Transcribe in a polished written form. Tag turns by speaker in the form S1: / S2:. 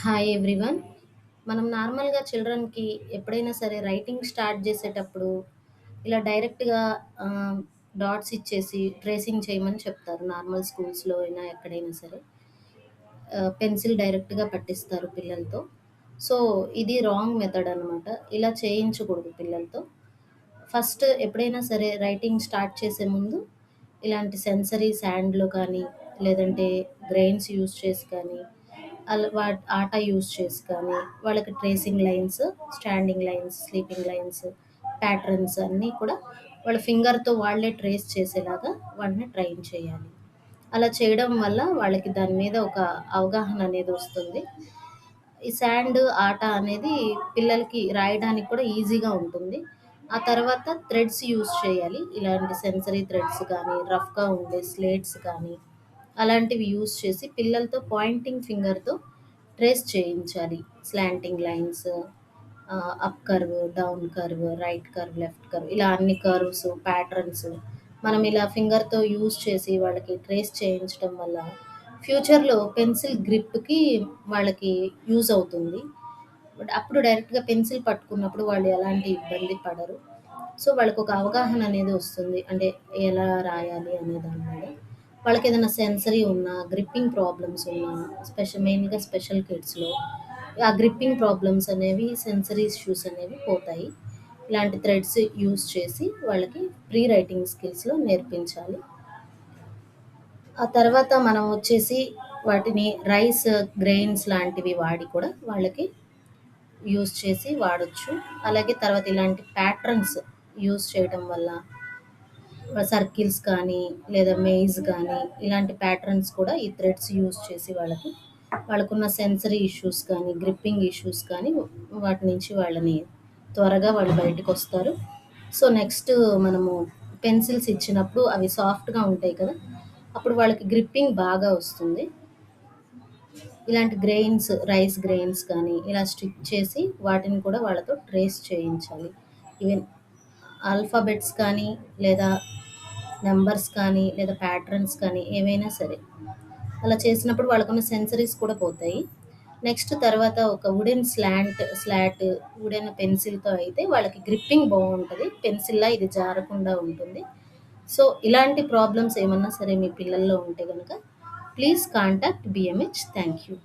S1: Hi everyone. మనం నార్మల్‌గా చిల్డ్రన్‌కి ఎప్పుడైనా సరే రైటింగ్ స్టార్ట్ చేసేటప్పుడు ఇలా డైరెక్ట్‌గా ఆహ్, డాట్స్ ఇచ్చేసి ట్రేసింగ్ చేయమని చెప్తారు. నార్మల్ స్కూల్స్‌లో అయినా ఎక్కడైనా సరే. పెన్సిల్ డైరెక్ట్‌గా పట్టిస్తారు పిల్లలతో. సో, ఇది రాంగ్ మెథడ్ అనమాట. ఇలా చేయించకూడదు పిల్లలతో. ఫస్ట్ ఎప్పుడైనా సరే రైటింగ్ స్టార్ట్ చేసే ముందు ఇలాంటి సెన్సరీ శాండ్‌లో కానీ, లేదంటే గ్రెయిన్స్ యూజ్ చేసి కానీ, ఆటా యూజ్ చేసి కానీ, వాళ్ళకి tracing lines, standing lines, sleeping lines, patterns అన్నీ కూడా వాళ్ళ ఫింగర్‌తో వాళ్ళే ట్రేస్ చేసేలాగా వాళ్ళని ట్రైన్ చేయాలి. అలా చేయడం వల్ల వాళ్ళకి దాని మీద ఒక అవగాహన అనేది వస్తుంది. ఈ శాండ్ ఆట అనేది పిల్లలకి రాయడానికి కూడా ఈజీగా ఉంటుంది. ఆ తర్వాత థ్రెడ్స్ యూజ్ చేయాలి. ఇలాంటి సెన్సరీ థ్రెడ్స్ కానీ, రఫ్‌గా ఉండే స్లేట్స్ కానీ, అలాంటివి యూజ్ చేసి పిల్లలతో పాయింటింగ్ ఫింగర్‌తో ట్రేస్ చేయించాలి. Slanting lines, up curve, down curve, right curve, left curve ఇలా అన్ని కర్వ్స్, ప్యాటర్న్స్ మనం ఇలా ఫింగర్‌తో యూజ్ చేసి వాళ్ళకి ట్రేస్ చేయించడం వల్ల ఫ్యూచర్‌లో పెన్సిల్ గ్రిప్‌కి వాళ్ళకి యూజ్ అవుతుంది. బట్ అప్పుడు డైరెక్ట్‌గా పెన్సిల్ పట్టుకున్నప్పుడు వాళ్ళు ఎలాంటి ఇబ్బంది పడరు. సో, వాళ్ళకొక అవగాహన అనేది వస్తుంది. అంటే ఎలా రాయాలి అనే దాని మీద. వాళ్ళకేదైనా సెన్సరీ ఉన్నా, గ్రిప్పింగ్ ప్రాబ్లమ్స్ ఉన్నా, మెయిన్‌గా స్పెషల్ కిడ్స్‌లో ఆ గ్రిప్పింగ్ ప్రాబ్లమ్స్ అనేవి, సెన్సరీ ఇష్యూస్ అనేవి పోతాయి. ఇలాంటి థ్రెడ్స్ యూజ్ చేసి వాళ్ళకి ప్రీ రైటింగ్ స్కిల్స్‌లో నేర్పించాలి. ఆ తర్వాత మనం వచ్చేసి వాటిని రైస్ గ్రెయిన్స్ లాంటివి వాడి కూడా వాళ్ళకి యూజ్ చేసి వాడొచ్చు. అలాగే తర్వాత ఇలాంటి ప్యాటర్న్స్ యూజ్ చేయటం వల్ల సర్కిల్స్ కానీ, లేదా మెయిజ్ కానీ ఇలాంటి ప్యాటర్న్స్ కూడా ఈ థ్రెడ్స్ యూజ్ చేసి వాళ్ళకున్న సెన్సరీ ఇష్యూస్ కానీ, గ్రిప్పింగ్ ఇష్యూస్ కానీ వాటి నుంచి వాళ్ళని త్వరగా వాళ్ళు బయటకొస్తారు. సో, నెక్స్ట్ మనము పెన్సిల్స్ ఇచ్చినప్పుడు అవి సాఫ్ట్‌గా ఉంటాయి కదా! అప్పుడు వాళ్ళకి గ్రిప్పింగ్ బాగా వస్తుంది. ఇలాంటి గ్రెయిన్స్, రైస్ గ్రెయిన్స్ కానీ ఇలా స్టిక్ చేసి వాటిని కూడా వాళ్ళతో ట్రేస్ చేయించాలి. ఈవెన్ ఆల్ఫాబెట్స్ కానీ, లేదా నంబర్స్ కానీ, లేదా ప్యాటర్న్స్ కానీ ఏవైనా సరే. అలా చేసినప్పుడు వాళ్ళకున్న సెన్సరీస్ కూడా పోతాయి. నెక్స్ట్ తర్వాత ఒక స్లాట్ వుడెన్ పెన్సిల్‌తో అయితే వాళ్ళకి గ్రిప్పింగ్ బావుంటది. పెన్సిల్‌లా ఇది జారకుండా ఉంటుంది. సో, ఇలాంటి ప్రాబ్లమ్స్ ఏమన్నా సరే మీ పిల్లల్లో ఉంటే గనక please contact BMH. Thank you.